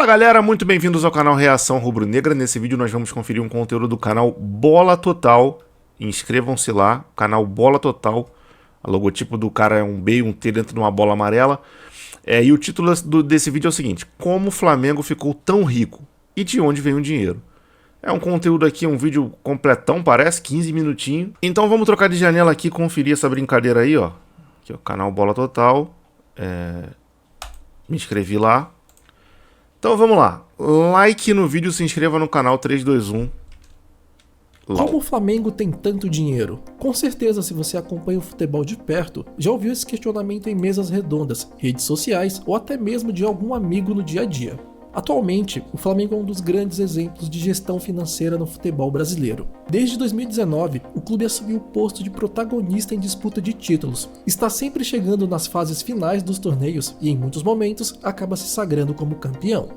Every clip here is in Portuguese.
Fala galera, muito bem-vindos ao canal Reação Rubro-Negra. Nesse vídeo nós vamos conferir um conteúdo do canal Bola Total. Inscrevam-se lá, canal Bola Total. O logotipo do cara é um B e um T dentro de uma bola amarela. E o título desse vídeo é o seguinte: como o Flamengo ficou tão rico e de onde vem o dinheiro? É um conteúdo aqui, um vídeo completão, parece, 15 minutinhos. Então vamos trocar de janela aqui e conferir essa brincadeira aí, ó. Aqui é o canal Bola Total. Me inscrevi lá. Então vamos lá. Like no vídeo, se inscreva no canal 321. Como o Flamengo tem tanto dinheiro? Com certeza, se você acompanha o futebol de perto, já ouviu esse questionamento em mesas redondas, redes sociais ou até mesmo de algum amigo no dia a dia. Atualmente, o Flamengo é um dos grandes exemplos de gestão financeira no futebol brasileiro. Desde 2019, o clube assumiu o posto de protagonista em disputa de títulos, está sempre chegando nas fases finais dos torneios e, em muitos momentos, acaba se sagrando como campeão.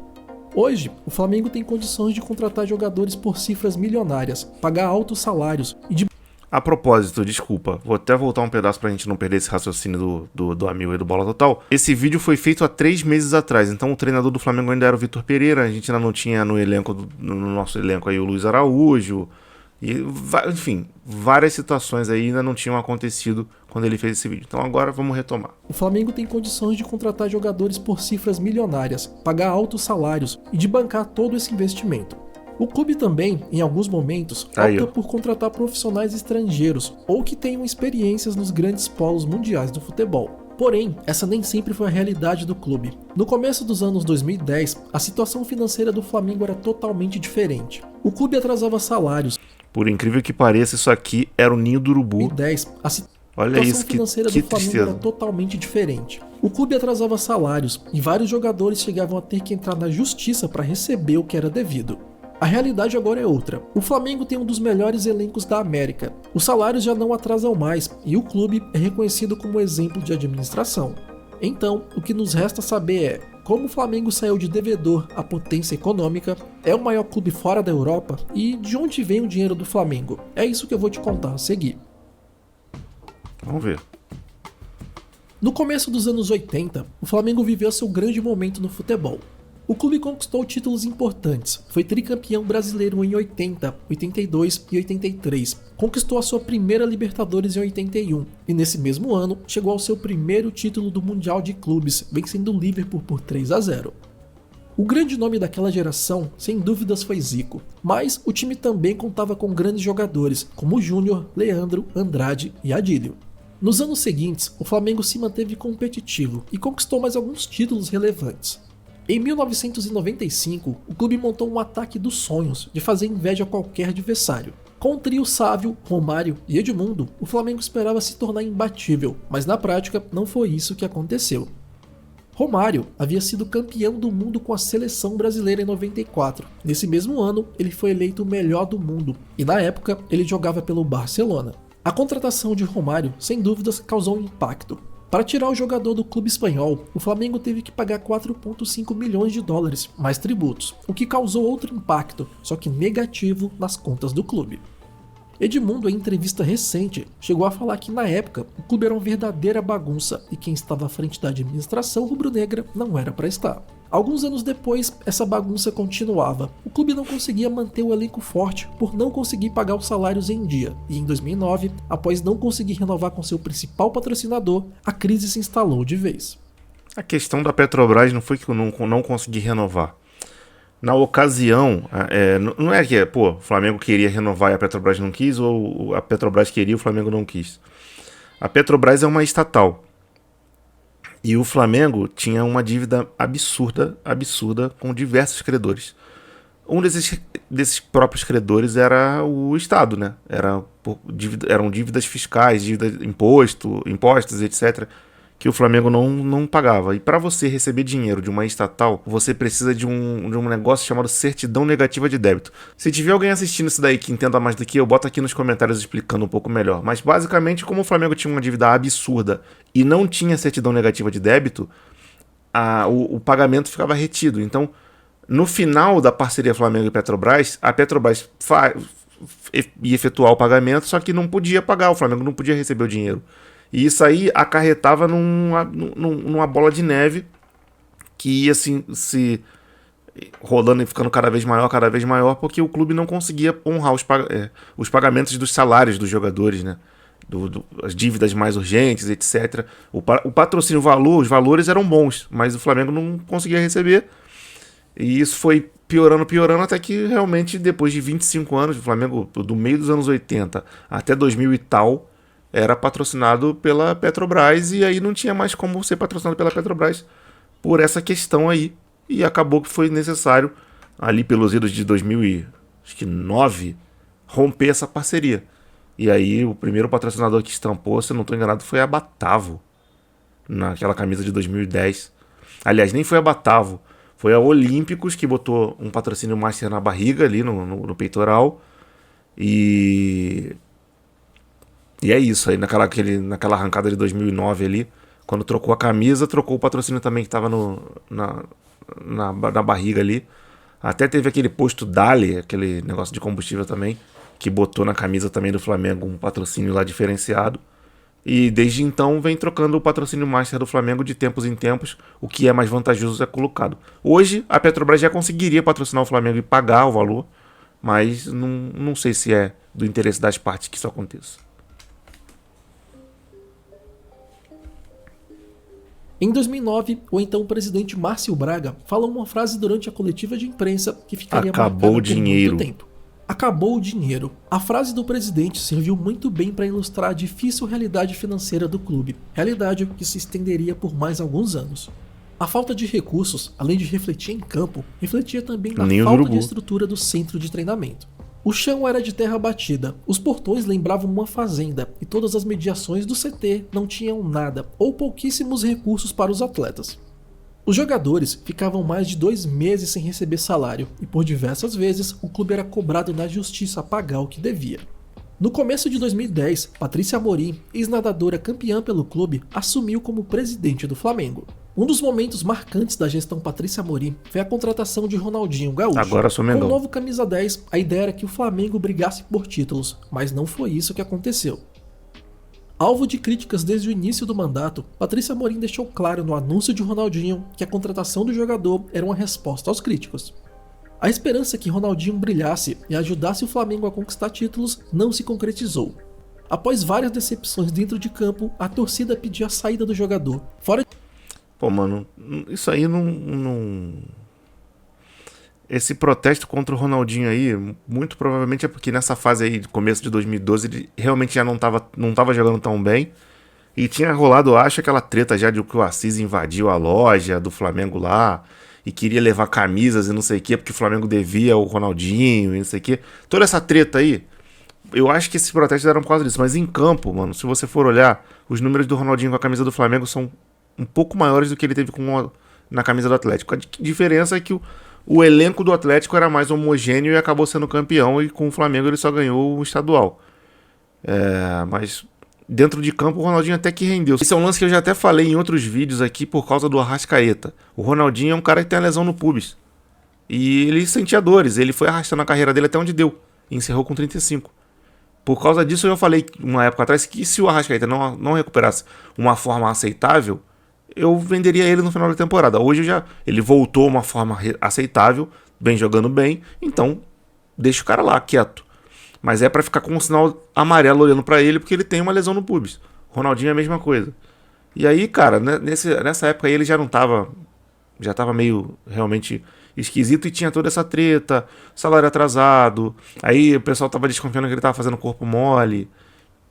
Hoje, o Flamengo tem condições de contratar jogadores por cifras milionárias, pagar altos salários e de... A propósito, desculpa, vou até voltar um pedaço pra gente não perder esse raciocínio do amigo aí do Bola Total. Esse vídeo foi feito há 3 meses atrás, então o treinador do Flamengo ainda era o Vitor Pereira, a gente ainda não tinha no nosso elenco aí o Luiz Araújo, e, enfim, várias situações aí ainda não tinham acontecido quando ele fez esse vídeo. Então agora vamos retomar. O Flamengo tem condições de contratar jogadores por cifras milionárias, pagar altos salários e de bancar todo esse investimento. O clube também, em alguns momentos, opta por contratar profissionais estrangeiros ou que tenham experiências nos grandes polos mundiais do futebol. Porém, essa nem sempre foi a realidade do clube. No começo dos anos 2010, a situação financeira do Flamengo era totalmente diferente. O clube atrasava salários. Por incrível que pareça, isso aqui era o ninho do urubu. Em 2010, a Olha isso, situação financeira do Flamengo era totalmente diferente. O clube atrasava salários e vários jogadores chegavam a ter que entrar na justiça para receber o que era devido. A realidade agora é outra. O Flamengo tem um dos melhores elencos da América. Os salários já não atrasam mais e o clube é reconhecido como exemplo de administração. Então, o que nos resta saber é como o Flamengo saiu de devedor à potência econômica, é o maior clube fora da Europa e de onde vem o dinheiro do Flamengo. É isso que eu vou te contar a seguir. Vamos ver. No começo dos anos 80, o Flamengo viveu seu grande momento no futebol. O clube conquistou títulos importantes, foi tricampeão brasileiro em 80, 82 e 83, conquistou a sua primeira Libertadores em 81 e nesse mesmo ano chegou ao seu primeiro título do Mundial de Clubes, vencendo o Liverpool por 3-0. O grande nome daquela geração, sem dúvidas, foi Zico, mas o time também contava com grandes jogadores como Júnior, Leandro, Andrade e Adílio. Nos anos seguintes, o Flamengo se manteve competitivo e conquistou mais alguns títulos relevantes. Em 1995, o clube montou um ataque dos sonhos de fazer inveja a qualquer adversário. Com o trio Sávio, Romário e Edmundo, o Flamengo esperava se tornar imbatível, mas na prática não foi isso que aconteceu. Romário havia sido campeão do mundo com a seleção brasileira em 94. Nesse mesmo ano, ele foi eleito o melhor do mundo e na época ele jogava pelo Barcelona. A contratação de Romário, sem dúvidas, causou um impacto. Para tirar o jogador do clube espanhol, o Flamengo teve que pagar 4,5 milhões de dólares, mais tributos, o que causou outro impacto, só que negativo, nas contas do clube. Edmundo, em entrevista recente, chegou a falar que na época o clube era uma verdadeira bagunça e quem estava à frente da administração rubro-negra não era para estar. Alguns anos depois, essa bagunça continuava. O clube não conseguia manter o elenco forte por não conseguir pagar os salários em dia. E em 2009, após não conseguir renovar com seu principal patrocinador, a crise se instalou de vez. A questão da Petrobras não foi que eu não consegui renovar. Na ocasião, não é que o Flamengo queria renovar e a Petrobras não quis, ou a Petrobras queria e o Flamengo não quis. A Petrobras é uma estatal. E o Flamengo tinha uma dívida absurda com diversos credores. Um desses próprios credores era o Estado, né? Eram dívidas fiscais, impostos, etc., que o Flamengo não pagava. E para você receber dinheiro de uma estatal, você precisa de um negócio chamado certidão negativa de débito. Se tiver alguém assistindo isso daí que entenda mais do que eu, bota aqui nos comentários explicando um pouco melhor. Mas basicamente, como o Flamengo tinha uma dívida absurda e não tinha certidão negativa de débito, o pagamento ficava retido. Então, no final da parceria Flamengo e Petrobras, a Petrobras ia efetuar o pagamento, só que não podia pagar, o Flamengo não podia receber o dinheiro. E isso aí acarretava numa bola de neve que ia assim, rolando e ficando cada vez maior, porque o clube não conseguia honrar os pagamentos dos salários dos jogadores, né? As dívidas mais urgentes, etc. O patrocínio, os valores eram bons, mas o Flamengo não conseguia receber. E isso foi piorando, até que realmente depois de 25 anos, o Flamengo, do meio dos anos 80 até 2000 e tal, era patrocinado pela Petrobras, e aí não tinha mais como ser patrocinado pela Petrobras por essa questão aí. E acabou que foi necessário, ali pelos idos de 2009, romper essa parceria. E aí o primeiro patrocinador que estampou, se eu não estou enganado, foi a Batavo, naquela camisa de 2010. Aliás, nem foi a Batavo, foi a Olímpicos que botou um patrocínio master na barriga ali, no peitoral. E é isso, aí naquela arrancada de 2009 ali, quando trocou a camisa, trocou o patrocínio também que estava na barriga ali. Até teve aquele posto Dali, aquele negócio de combustível também, que botou na camisa também do Flamengo um patrocínio lá diferenciado. E desde então vem trocando o patrocínio master do Flamengo de tempos em tempos, o que é mais vantajoso é colocado. Hoje a Petrobras já conseguiria patrocinar o Flamengo e pagar o valor, mas não sei se é do interesse das partes que isso aconteça. Em 2009, o então presidente Márcio Braga falou uma frase durante a coletiva de imprensa que ficaria Acabou o dinheiro. Por muito tempo. Acabou o dinheiro. A frase do presidente serviu muito bem para ilustrar a difícil realidade financeira do clube, realidade que se estenderia por mais alguns anos. A falta de recursos, além de refletir em campo, refletia também na falta de estrutura do centro de treinamento. O chão era de terra batida, os portões lembravam uma fazenda e todas as mediações do CT não tinham nada ou pouquíssimos recursos para os atletas. Os jogadores ficavam mais de 2 meses sem receber salário e por diversas vezes o clube era cobrado na justiça a pagar o que devia. No começo de 2010, Patrícia Amorim, ex-nadadora campeã pelo clube, assumiu como presidente do Flamengo. Um dos momentos marcantes da gestão Patrícia Amorim foi a contratação de Ronaldinho Gaúcho. Agora sou Mengão. Com o novo camisa 10, a ideia era que o Flamengo brigasse por títulos, mas não foi isso que aconteceu. Alvo de críticas desde o início do mandato, Patrícia Amorim deixou claro no anúncio de Ronaldinho que a contratação do jogador era uma resposta aos críticos. A esperança que Ronaldinho brilhasse e ajudasse o Flamengo a conquistar títulos não se concretizou. Após várias decepções dentro de campo, a torcida pediu a saída do jogador. Pô, mano, isso aí não... Esse protesto contra o Ronaldinho aí, muito provavelmente é porque nessa fase aí, de começo de 2012, ele realmente já não tava jogando tão bem. E tinha rolado, eu acho, aquela treta já de que o Assis invadiu a loja do Flamengo lá e queria levar camisas e não sei o que, porque o Flamengo devia o Ronaldinho e não sei o que. Toda essa treta aí, eu acho que esses protestos eram por causa disso. Mas em campo, mano, se você for olhar, os números do Ronaldinho com a camisa do Flamengo são um pouco maiores do que ele teve na camisa do Atlético. A diferença é que o elenco do Atlético era mais homogêneo e acabou sendo campeão, e com o Flamengo ele só ganhou o estadual. Mas dentro de campo o Ronaldinho até que rendeu. Esse é um lance que eu já até falei em outros vídeos aqui por causa do Arrascaeta. O Ronaldinho é um cara que tem a lesão no pubis. E ele sentia dores, ele foi arrastando a carreira dele até onde deu. E encerrou com 35. Por causa disso eu falei uma época atrás que se o Arrascaeta não recuperasse uma forma aceitável, eu venderia ele no final da temporada. Hoje ele voltou uma forma aceitável, vem jogando bem, então deixa o cara lá, quieto. Mas é pra ficar com um sinal amarelo olhando pra ele, porque ele tem uma lesão no pubis. Ronaldinho é a mesma coisa. E aí, cara, nessa época aí ele já tava meio realmente esquisito e tinha toda essa treta, salário atrasado, aí o pessoal tava desconfiando que ele tava fazendo corpo mole,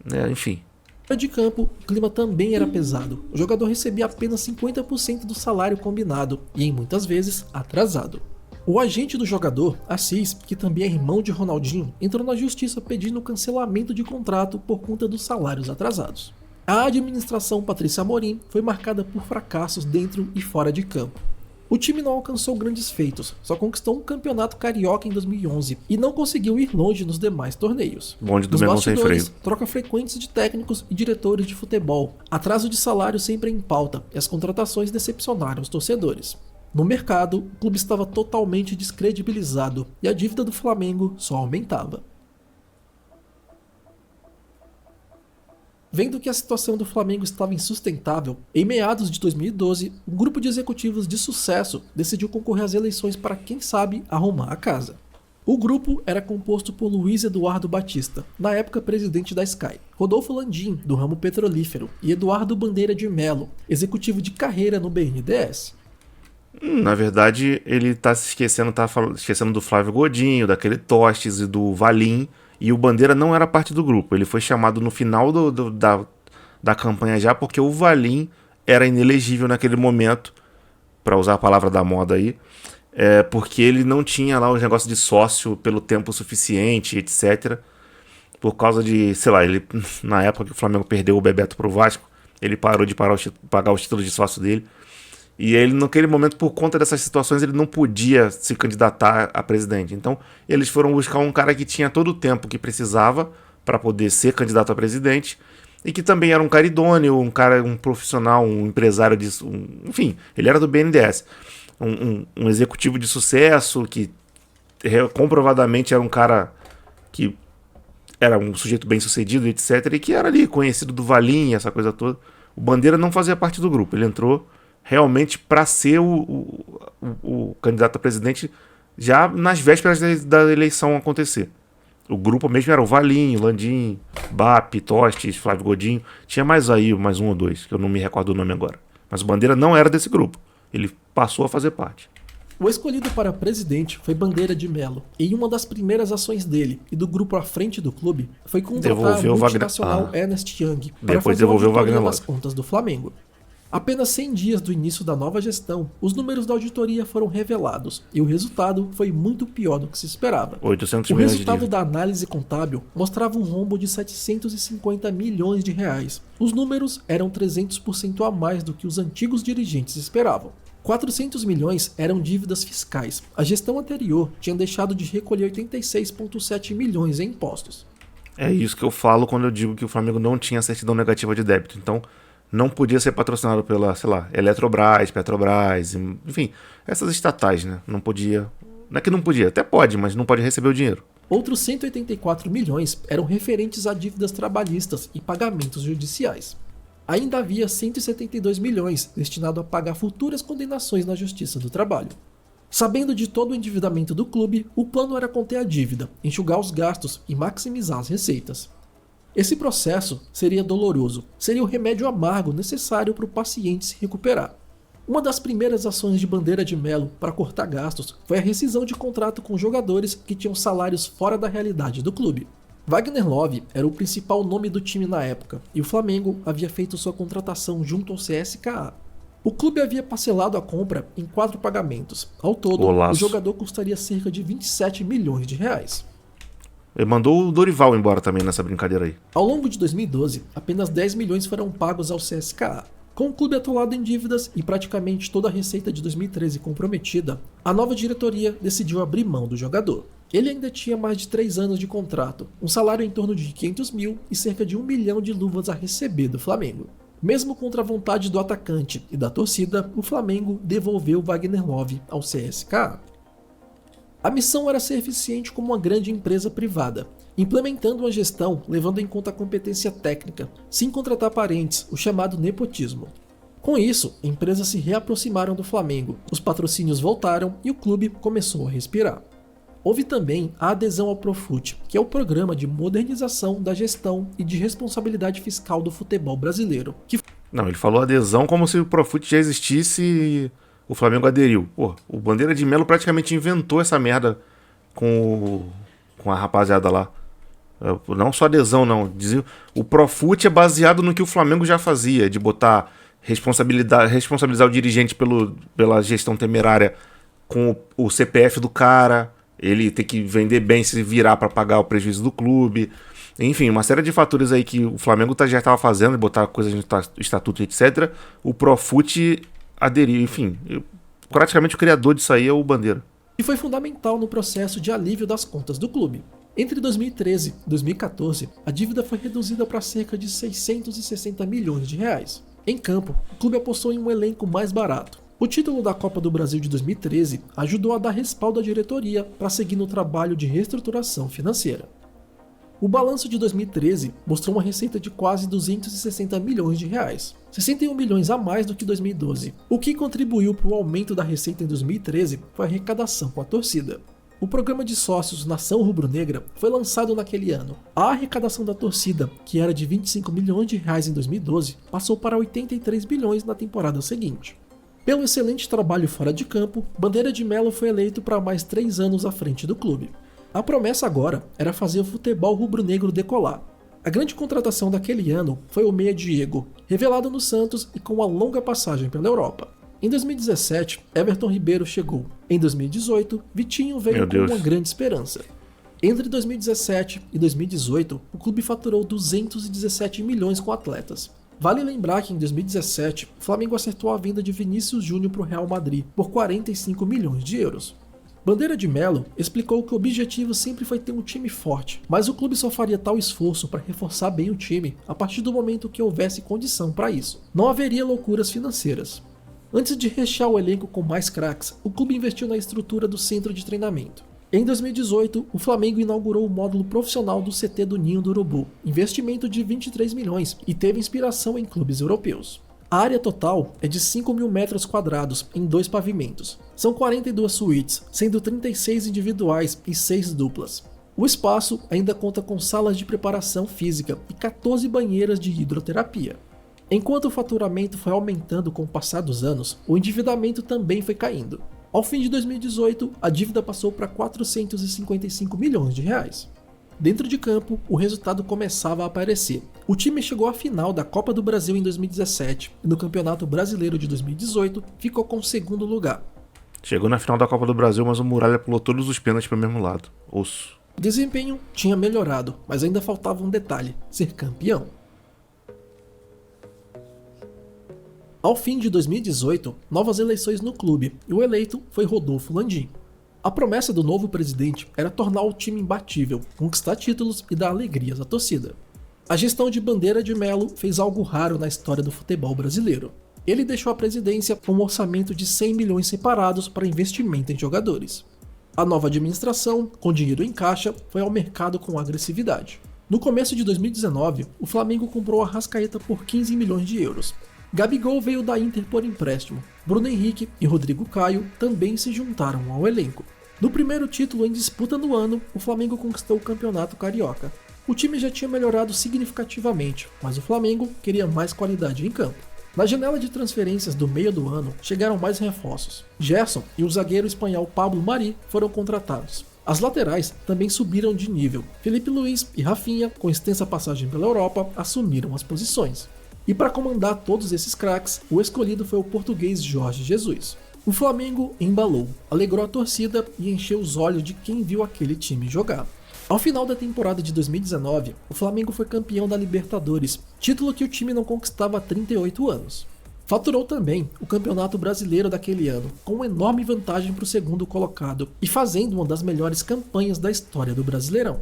né, enfim. Fora de campo, o clima também era pesado. O jogador recebia apenas 50% do salário combinado e, em muitas vezes, atrasado. O agente do jogador, Assis, que também é irmão de Ronaldinho, entrou na justiça pedindo o cancelamento de contrato por conta dos salários atrasados. A administração Patrícia Amorim foi marcada por fracassos dentro e fora de campo. O time não alcançou grandes feitos, só conquistou um campeonato carioca em 2011 e não conseguiu ir longe nos demais torneios. Bonde do Mengão sem freio. Troca frequentes de técnicos e diretores de futebol, atraso de salário sempre em pauta e as contratações decepcionaram os torcedores. No mercado, o clube estava totalmente descredibilizado e a dívida do Flamengo só aumentava. Vendo que a situação do Flamengo estava insustentável, em meados de 2012, um grupo de executivos de sucesso decidiu concorrer às eleições para, quem sabe, arrumar a casa. O grupo era composto por Luiz Eduardo Batista, na época presidente da Sky, Rodolfo Landim, do ramo petrolífero, e Eduardo Bandeira de Mello, executivo de carreira no BNDES. Na verdade, ele tá esquecendo do Flávio Godinho, daquele Tostes e do Valim, e o Bandeira não era parte do grupo. Ele foi chamado no final da campanha já, porque o Valim era inelegível naquele momento, para usar a palavra da moda aí, porque ele não tinha lá os negócios de sócio pelo tempo suficiente, etc. Por causa de, sei lá, ele, na época que o Flamengo perdeu o Bebeto pro Vasco, ele parou de pagar os títulos de sócio dele. E ele, naquele momento, por conta dessas situações, ele não podia se candidatar a presidente. Então, eles foram buscar um cara que tinha todo o tempo que precisava para poder ser candidato a presidente e que também era um cara idôneo, um profissional, um empresário disso, enfim, ele era do BNDES. Um executivo de sucesso que comprovadamente era um cara que era um sujeito bem sucedido, etc. E que era ali conhecido do Valim, essa coisa toda. O Bandeira não fazia parte do grupo, ele entrou realmente para ser o candidato a presidente já nas vésperas da eleição acontecer. O grupo mesmo era o Valim, Landim, BAP, Tostes, Flávio Godinho. Tinha mais um ou dois, que eu não me recordo o nome agora. Mas o Bandeira não era desse grupo. Ele passou a fazer parte. O escolhido para presidente foi Bandeira de Mello, e uma das primeiras ações dele e do grupo à frente do clube foi contratar a multinacional Ernst Young para fazer a auditoria das contas do Flamengo. Apenas 100 dias do início da nova gestão, os números da auditoria foram revelados e o resultado foi muito pior do que se esperava. 800 o milhões resultado da análise contábil mostrava um rombo de 750 milhões de reais. Os números eram 300% a mais do que os antigos dirigentes esperavam. 400 milhões eram dívidas fiscais. A gestão anterior tinha deixado de recolher 86,7 milhões em impostos. É isso que eu falo quando eu digo que o Flamengo não tinha certidão negativa de débito. Então, não podia ser patrocinado pela, sei lá, Eletrobras, Petrobras, enfim, essas estatais, né? Não podia. Não é que não podia, até pode, mas não pode receber o dinheiro. Outros 184 milhões eram referentes a dívidas trabalhistas e pagamentos judiciais. Ainda havia 172 milhões destinado a pagar futuras condenações na Justiça do Trabalho. Sabendo de todo o endividamento do clube, o plano era conter a dívida, enxugar os gastos e maximizar as receitas. Esse processo seria doloroso, seria o remédio amargo necessário para o paciente se recuperar. Uma das primeiras ações de Bandeira de Mello para cortar gastos foi a rescisão de contrato com jogadores que tinham salários fora da realidade do clube. Wagner Love era o principal nome do time na época e o Flamengo havia feito sua contratação junto ao CSKA. O clube havia parcelado a compra em 4 pagamentos. Ao todo, o jogador custaria cerca de 27 milhões de reais. Ele mandou o Dorival embora também nessa brincadeira aí. Ao longo de 2012, apenas 10 milhões foram pagos ao CSKA. Com o clube atolado em dívidas e praticamente toda a receita de 2013 comprometida, a nova diretoria decidiu abrir mão do jogador. Ele ainda tinha mais de 3 anos de contrato, um salário em torno de 500 mil e cerca de 1 milhão de luvas a receber do Flamengo. Mesmo contra a vontade do atacante e da torcida, o Flamengo devolveu Wagner Love ao CSKA. A missão era ser eficiente como uma grande empresa privada, implementando uma gestão levando em conta a competência técnica, sem contratar parentes, o chamado nepotismo. Com isso, empresas se reaproximaram do Flamengo, os patrocínios voltaram e o clube começou a respirar. Houve também a adesão ao Profut, que é o programa de modernização da gestão e de responsabilidade fiscal do futebol brasileiro. Não, ele falou adesão como se o Profut já existisse e o Flamengo aderiu. Pô, o Bandeira de Mello praticamente inventou essa merda com a rapaziada lá. Não só adesão, não. Dizia, o Profut é baseado no que o Flamengo já fazia, de botar responsabilizar o dirigente pela gestão temerária com o CPF do cara, ele ter que vender bem, se virar para pagar o prejuízo do clube. Enfim, uma série de fatores aí que o Flamengo já estava fazendo, botar coisas no estatuto, etc. O Profut aderiu, enfim. Praticamente o criador disso aí é o Bandeira. E foi fundamental no processo de alívio das contas do clube. Entre 2013 e 2014, a dívida foi reduzida para cerca de 660 milhões de reais. Em campo, o clube apostou em um elenco mais barato. O título da Copa do Brasil de 2013 ajudou a dar respaldo à diretoria para seguir no trabalho de reestruturação financeira. O balanço de 2013 mostrou uma receita de quase 260 milhões de reais, 61 milhões a mais do que 2012. O que contribuiu para o aumento da receita em 2013 foi a arrecadação com a torcida. O programa de sócios Nação Rubro-Negra foi lançado naquele ano. A arrecadação da torcida, que era de 25 milhões de reais em 2012, passou para 83 milhões na temporada seguinte. Pelo excelente trabalho fora de campo, Bandeira de Melo foi eleito para mais 3 anos à frente do clube. A promessa agora era fazer o futebol rubro-negro decolar. A grande contratação daquele ano foi o meia Diego, revelado no Santos e com uma longa passagem pela Europa. Em 2017, Everton Ribeiro chegou. Em 2018, Vitinho veio com uma grande esperança. Entre 2017 e 2018, o clube faturou 217 milhões com atletas. Vale lembrar que em 2017, o Flamengo acertou a venda de Vinícius Júnior para o Real Madrid por 45 milhões de euros. Bandeira de Melo explicou que o objetivo sempre foi ter um time forte, mas o clube só faria tal esforço para reforçar bem o time a partir do momento que houvesse condição para isso. Não haveria loucuras financeiras. Antes de rechear o elenco com mais craques, o clube investiu na estrutura do centro de treinamento. Em 2018, o Flamengo inaugurou o módulo profissional do CT do Ninho do Urubu, investimento de 23 milhões, e teve inspiração em clubes europeus. A área total é de 5 mil metros quadrados em 2 pavimentos. São 42 suítes, sendo 36 individuais e 6 duplas. O espaço ainda conta com salas de preparação física e 14 banheiras de hidroterapia. Enquanto o faturamento foi aumentando com o passar dos anos, o endividamento também foi caindo. Ao fim de 2018, a dívida passou para 455 milhões de reais. Dentro de campo, o resultado começava a aparecer. O time chegou à final da Copa do Brasil em 2017 e no Campeonato Brasileiro de 2018 ficou com o segundo lugar. Chegou na final da Copa do Brasil, mas o Muralha pulou todos os pênaltis para o mesmo lado. Osso. O desempenho tinha melhorado, mas ainda faltava um detalhe: ser campeão. Ao fim de 2018, novas eleições no clube e o eleito foi Rodolfo Landim. A promessa do novo presidente era tornar o time imbatível, conquistar títulos e dar alegrias à torcida. A gestão de Bandeira de Melo fez algo raro na história do futebol brasileiro. Ele deixou a presidência com um orçamento de 100 milhões separados para investimento em jogadores. A nova administração, com dinheiro em caixa, foi ao mercado com agressividade. No começo de 2019, o Flamengo comprou a Arrascaeta por 15 milhões de euros. Gabigol veio da Inter por empréstimo. Bruno Henrique e Rodrigo Caio também se juntaram ao elenco. No primeiro título em disputa no ano, o Flamengo conquistou o Campeonato Carioca. O time já tinha melhorado significativamente, mas o Flamengo queria mais qualidade em campo. Na janela de transferências do meio do ano, chegaram mais reforços. Gerson e o zagueiro espanhol Pablo Mari foram contratados. As laterais também subiram de nível. Felipe Luiz e Rafinha, com extensa passagem pela Europa, assumiram as posições. E para comandar todos esses craques, o escolhido foi o português Jorge Jesus. O Flamengo embalou, alegrou a torcida e encheu os olhos de quem viu aquele time jogar. Ao final da temporada de 2019, o Flamengo foi campeão da Libertadores, título que o time não conquistava há 38 anos. Faturou também o Campeonato Brasileiro daquele ano, com uma enorme vantagem para o segundo colocado e fazendo uma das melhores campanhas da história do Brasileirão.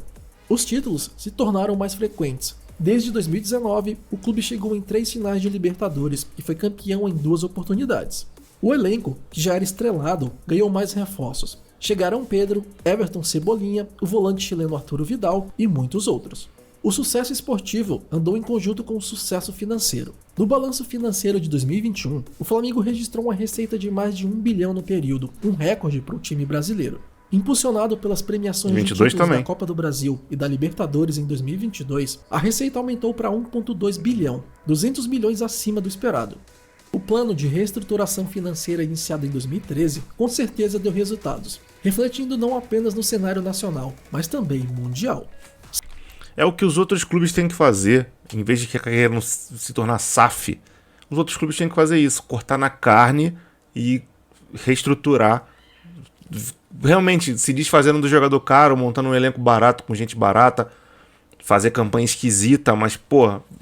Os títulos se tornaram mais frequentes. Desde 2019, o clube chegou em 3 finais de Libertadores e foi campeão em 2 oportunidades. O elenco, que já era estrelado, ganhou mais reforços. Chegaram Pedro, Everton Cebolinha, o volante chileno Arturo Vidal e muitos outros. O sucesso esportivo andou em conjunto com o sucesso financeiro. No balanço financeiro de 2021, o Flamengo registrou uma receita de mais de 1 bilhão no período, um recorde para o time brasileiro. Impulsionado pelas premiações de títulos da Copa do Brasil e da Libertadores em 2022, a receita aumentou para 1,2 bilhão, 200 milhões acima do esperado. O plano de reestruturação financeira iniciado em 2013 com certeza deu resultados, refletindo não apenas no cenário nacional, mas também mundial. É o que os outros clubes têm que fazer, em vez de que a carreira se tornar SAF. Os outros clubes têm que fazer isso, cortar na carne e reestruturar, realmente se desfazendo do jogador caro, montando um elenco barato com gente barata, fazer campanha esquisita, mas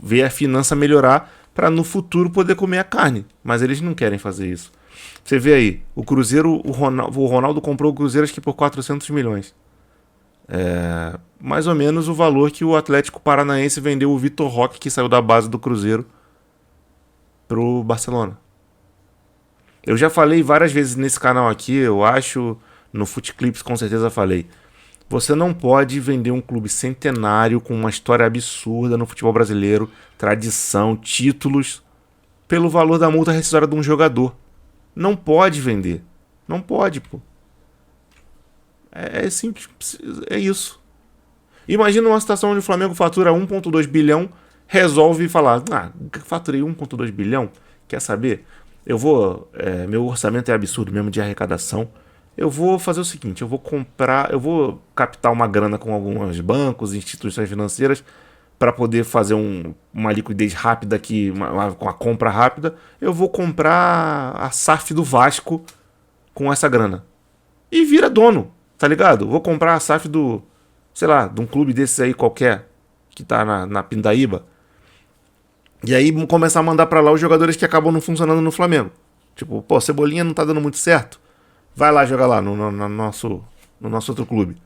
ver a finança melhorar para no futuro poder comer a carne. Mas eles não querem fazer isso. Você vê aí, o Cruzeiro, o Ronaldo comprou o Cruzeiro acho que por 400 milhões. Mais ou menos o valor que o Atlético Paranaense vendeu o Vitor Roque, que saiu da base do Cruzeiro, pro Barcelona. Eu já falei várias vezes nesse canal aqui, eu acho, no Futeclips com certeza falei. Você não pode vender um clube centenário com uma história absurda no futebol brasileiro, tradição, títulos, pelo valor da multa rescisória de um jogador. Não pode vender. Não pode, pô. É simples, é isso. Imagina uma situação onde o Flamengo fatura 1,2 bilhão, resolve falar, faturei 1,2 bilhão, quer saber? Meu orçamento é absurdo mesmo de arrecadação. Eu vou fazer o seguinte, eu vou captar uma grana com alguns bancos, instituições financeiras, para poder fazer uma liquidez rápida aqui, com a compra rápida. Eu vou comprar a SAF do Vasco com essa grana. E vira dono, tá ligado? Vou comprar a SAF de um clube desses aí qualquer, que tá na Pindaíba. E aí começar a mandar pra lá os jogadores que acabam não funcionando no Flamengo. Tipo, Cebolinha não tá dando muito certo. Vai lá jogar lá no nosso outro clube.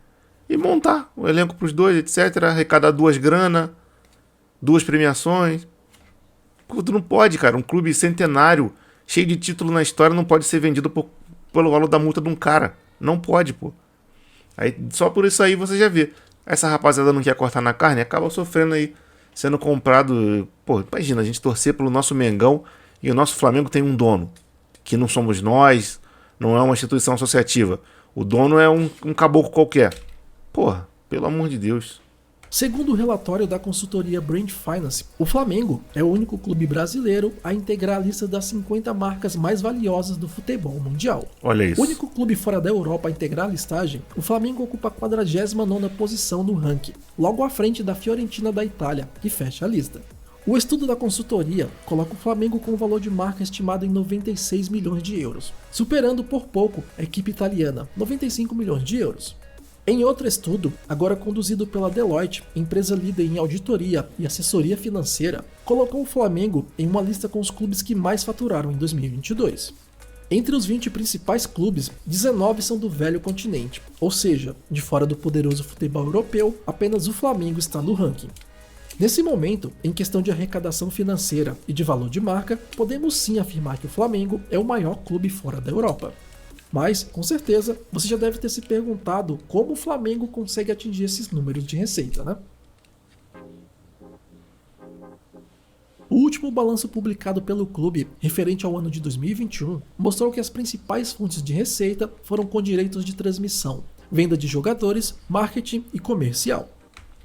E montar o elenco pros dois, etc. Arrecadar 2 grana, 2 premiações. Pô, tu não pode, cara. Um clube centenário, cheio de título na história, não pode ser vendido pelo valor da multa de um cara. Não pode, pô. Aí, só por isso aí você já vê. Essa rapaziada não quer cortar na carne, acaba sofrendo aí, sendo comprado. Pô, imagina, a gente torcer pelo nosso Mengão e o nosso Flamengo tem um dono, que não somos nós, não é uma instituição associativa. O dono é um caboclo qualquer. Porra, pelo amor de Deus. Segundo o relatório da consultoria Brand Finance, o Flamengo é o único clube brasileiro a integrar a lista das 50 marcas mais valiosas do futebol mundial. Olha isso. O único clube fora da Europa a integrar a listagem, o Flamengo ocupa a 49ª posição no ranking, logo à frente da Fiorentina da Itália, que fecha a lista. O estudo da consultoria coloca o Flamengo com um valor de marca estimado em 96 milhões de euros, superando por pouco a equipe italiana, 95 milhões de euros. Em outro estudo, agora conduzido pela Deloitte, empresa líder em auditoria e assessoria financeira, colocou o Flamengo em uma lista com os clubes que mais faturaram em 2022. Entre os 20 principais clubes, 19 são do velho continente, ou seja, de fora do poderoso futebol europeu, apenas o Flamengo está no ranking. Nesse momento, em questão de arrecadação financeira e de valor de marca, podemos sim afirmar que o Flamengo é o maior clube fora da Europa. Mas, com certeza, você já deve ter se perguntado como o Flamengo consegue atingir esses números de receita, né? O último balanço publicado pelo clube, referente ao ano de 2021, mostrou que as principais fontes de receita foram com direitos de transmissão, venda de jogadores, marketing e comercial.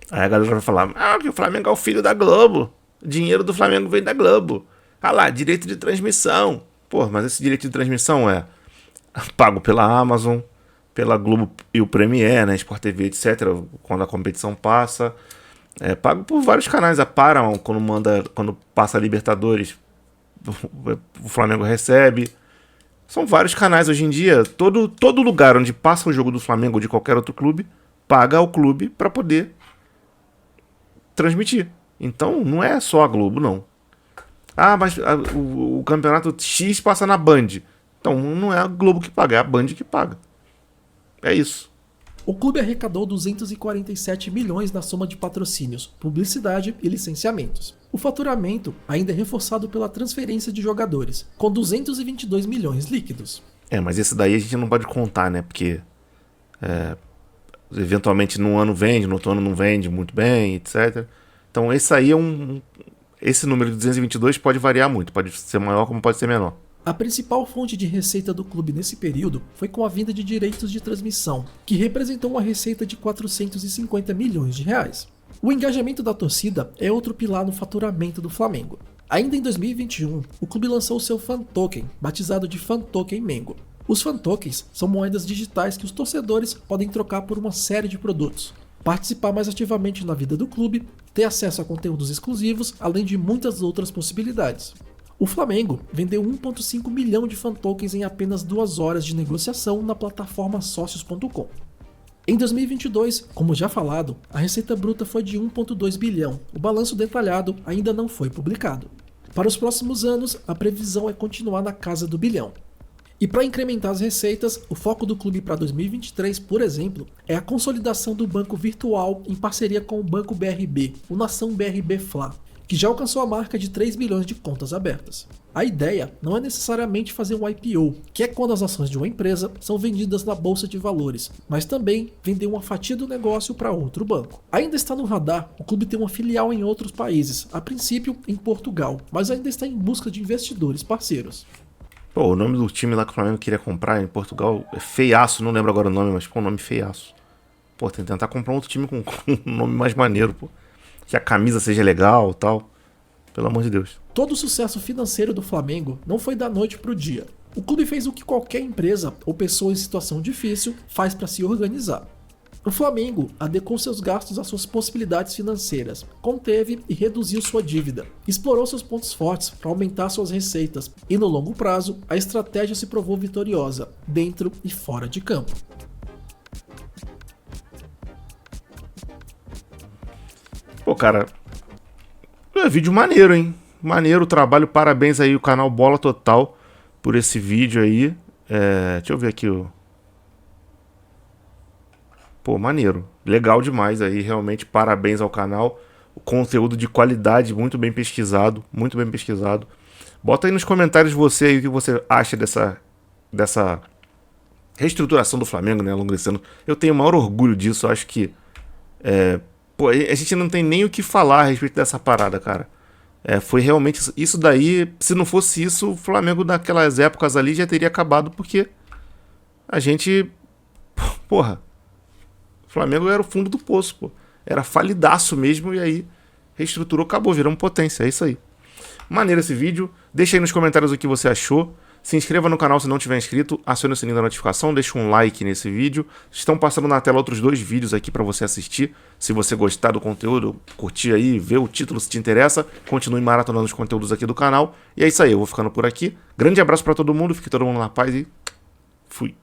Aí a galera vai falar, que o Flamengo é o filho da Globo. O dinheiro do Flamengo vem da Globo. Ah lá, direito de transmissão. Pô, mas esse direito de transmissão é pago pela Amazon, pela Globo e o Premiere, né, Sport TV, etc. Quando a competição passa. É pago por vários canais. A Paramount, quando passa a Libertadores, o Flamengo recebe. São vários canais hoje em dia. Todo lugar onde passa o jogo do Flamengo ou de qualquer outro clube, paga ao clube para poder transmitir. Então não é só a Globo, não. Mas o campeonato X passa na Band. Então não é a Globo que paga, é a Band que paga. É isso. O clube arrecadou 247 milhões na soma de patrocínios, publicidade e licenciamentos. O faturamento ainda é reforçado pela transferência de jogadores, com 222 milhões líquidos. Mas esse daí a gente não pode contar, né? Porque eventualmente num ano vende, no outro ano não vende muito bem, etc. Então esse aí esse número de 222 pode variar muito, pode ser maior como pode ser menor. A principal fonte de receita do clube nesse período foi com a venda de direitos de transmissão, que representou uma receita de 450 milhões de reais. O engajamento da torcida é outro pilar no faturamento do Flamengo. Ainda em 2021, o clube lançou seu Fan Token, batizado de Fan Token Mengo. Os Fan Tokens são moedas digitais que os torcedores podem trocar por uma série de produtos, participar mais ativamente na vida do clube, ter acesso a conteúdos exclusivos, além de muitas outras possibilidades. O Flamengo vendeu 1,5 milhão de fan tokens em apenas 2 horas de negociação na plataforma Sócios.com. Em 2022, como já falado, a receita bruta foi de 1,2 bilhão. O balanço detalhado ainda não foi publicado. Para os próximos anos, a previsão é continuar na casa do bilhão. E para incrementar as receitas, o foco do clube para 2023, por exemplo, é a consolidação do banco virtual em parceria com o Banco BRB, o Nação BRB Fla, que já alcançou a marca de 3 bilhões de contas abertas. A ideia não é necessariamente fazer um IPO, que é quando as ações de uma empresa são vendidas na bolsa de valores, mas também vender uma fatia do negócio para outro banco. Ainda está no radar, o clube tem uma filial em outros países, a princípio em Portugal, mas ainda está em busca de investidores parceiros. Pô, o nome do time lá que o Flamengo queria comprar em Portugal é Feiaço, não lembro agora o nome, mas pô, o nome Feiaço. Pô, tem que tentar comprar um outro time com um nome mais maneiro, pô. Que a camisa seja legal e tal. Pelo amor de Deus. Todo o sucesso financeiro do Flamengo não foi da noite para o dia. O clube fez o que qualquer empresa ou pessoa em situação difícil faz para se organizar. O Flamengo adequou seus gastos às suas possibilidades financeiras, conteve e reduziu sua dívida, explorou seus pontos fortes para aumentar suas receitas e, no longo prazo, a estratégia se provou vitoriosa, dentro e fora de campo. Pô, cara, é vídeo maneiro, hein? Maneiro o trabalho, parabéns aí o canal Bola Total por esse vídeo aí. Deixa eu ver aqui o... Pô, maneiro. Legal demais aí, realmente parabéns ao canal. O conteúdo de qualidade, muito bem pesquisado, muito bem pesquisado. Bota aí nos comentários você aí o que você acha dessa reestruturação do Flamengo, né, ao longo desse ano. Eu tenho o maior orgulho disso, eu acho que... Pô, a gente não tem nem o que falar a respeito dessa parada, cara. Foi realmente isso daí. Se não fosse isso, o Flamengo naquelas épocas ali já teria acabado, porque a gente... Porra, o Flamengo era o fundo do poço, pô. Era falidaço mesmo, e aí reestruturou, acabou, viramos potência, é isso aí. Maneiro esse vídeo, deixa aí nos comentários o que você achou. Se inscreva no canal se não tiver inscrito, acione o sininho da notificação, deixa um like nesse vídeo. Estão passando na tela outros 2 vídeos aqui para você assistir. Se você gostar do conteúdo, curtir aí, ver o título se te interessa, continue maratonando os conteúdos aqui do canal. E é isso aí, eu vou ficando por aqui. Grande abraço para todo mundo, fique todo mundo na paz e fui.